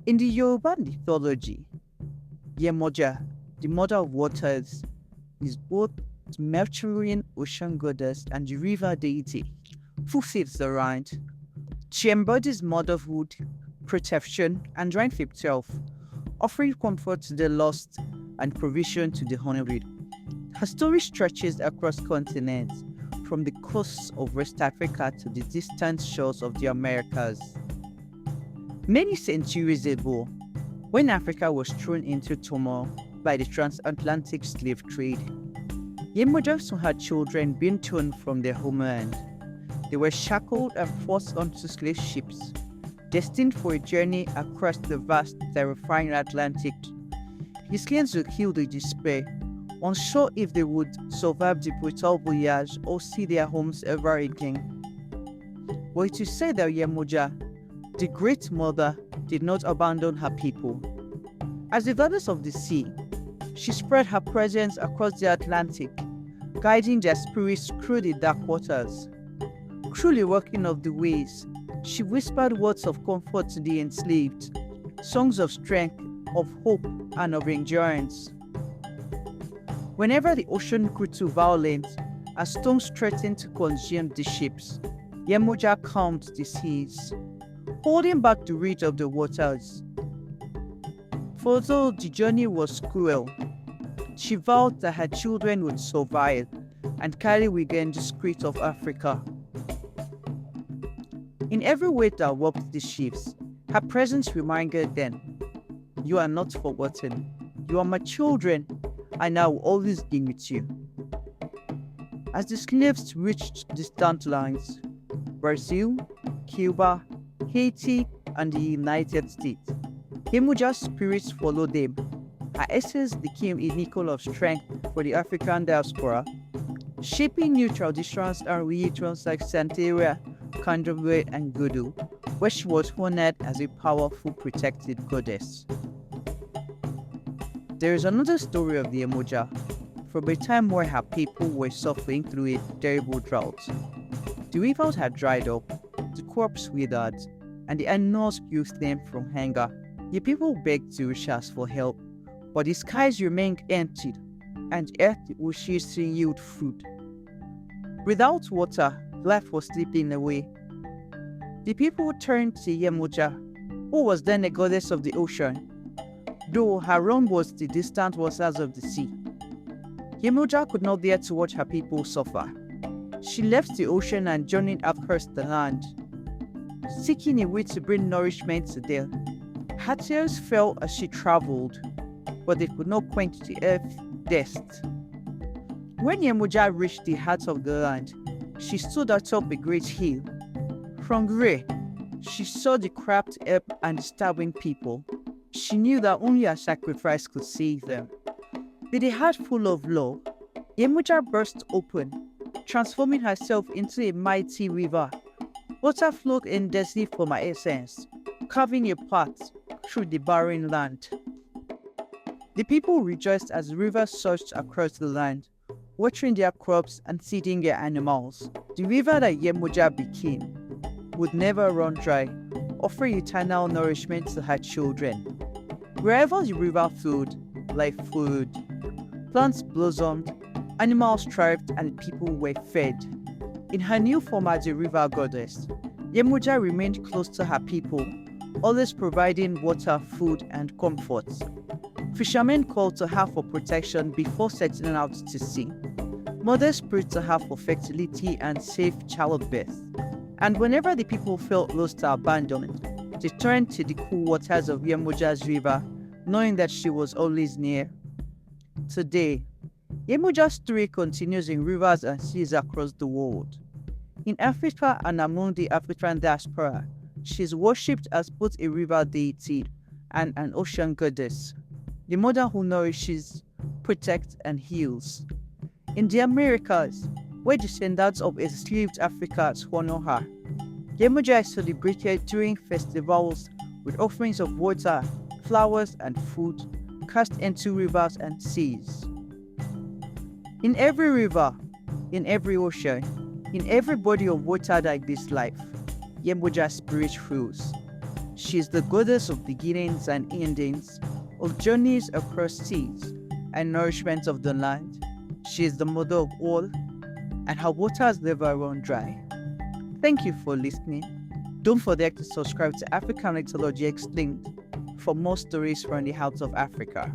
In the Yoruba mythology, Yemoja, the mother of waters, is both the Mercuryan ocean goddess and the river deity who feeds the land. She embodies motherhood, protection, and life itself, offering comfort to the lost and provision to the hungry. Her story stretches across continents, from the coasts of West Africa to the distant shores of the Americas. Many centuries ago, when Africa was thrown into turmoil by the transatlantic slave trade, Yemoja saw her children being torn from their homeland. They were shackled and forced onto slave ships, destined for a journey across the vast, terrifying Atlantic. His claims would kill the despair, unsure if they would survive the brutal voyage or see their homes ever again. But it is said that Yemoja, the Great Mother, did not abandon her people. As the goddess of the sea, she spread her presence across the Atlantic, guiding their spirits through the dark waters. Truly working of the ways, she whispered words of comfort to the enslaved, songs of strength, of hope, and of endurance. Whenever the ocean grew too violent, as storms threatened to consume the ships, Yemoja calmed the seas, holding back the rage of the waters. For though the journey was cruel, she vowed that her children would survive and carry within the spirit of Africa. In every way that walked the ships, her presence reminded them, "You are not forgotten. You are my children, and I will always be with you." As the slaves reached distant lands, Brazil, Cuba, Haiti, and the United States, Yemoja's spirits followed them. Her essence became a beacon of strength for the African diaspora, shaping new traditions and religions like Santeria, Candomblé, and Voodoo, where she was honored as a powerful, protected goddess. There is another story of the Yemoja, from a time where her people were suffering through a terrible drought. The rivers had dried up, the crops withered, and the animals grew thin from hunger. The people begged the Orishas for help, but the skies remained empty, and earth refused to yield food. Without water, life was slipping away. The people turned to Yemoja, who was then a goddess of the ocean, though her realm was the distant waters of the sea. Yemoja could not bear to watch her people suffer. She left the ocean and journeyed across the land, seeking a way to bring nourishment to them. Her tears fell as she traveled, but they could not quench the earth's thirst. When Yemoja reached the heart of the land, she stood atop a great hill. From there, she saw the cracked earth and the starving people. She knew that only a sacrifice could save them. With a heart full of love, Yemoja burst open, transforming herself into a mighty river. Water flowed endlessly from her essence, carving a path through the barren land. The people rejoiced as the river surged across the land, watering their crops and feeding their animals. The river that Yemoja became would never run dry, offering eternal nourishment to her children. Wherever the river flowed, life flowed. Plants blossomed, animals thrived, and people were fed. In her new form as a river goddess, Yemoja remained close to her people, always providing water, food, and comfort. Fishermen called to her for protection before setting out to sea. Mothers prayed to her for fertility and safe childbirth. And whenever the people felt lost or abandoned, they turned to the cool waters of Yemoja's river, knowing that she was always near. Today, Yemoja's story continues in rivers and seas across the world. In Africa and among the African diaspora, she is worshipped as both a river deity and an ocean goddess, the mother who nourishes, protects, and heals. In the Americas, where descendants of enslaved Africans honor her, Yemoja is celebrated during festivals with offerings of water, flowers, and food cast into rivers and seas. In every river, in every ocean, in every body of water like this life, Yemoja's spirit flows. She is the goddess of beginnings and endings, of journeys across seas, and nourishment of the land. She is the mother of all, and her waters never run dry. Thank you for listening. Don't forget to subscribe to African Mythology Explained for more stories from the heart of Africa.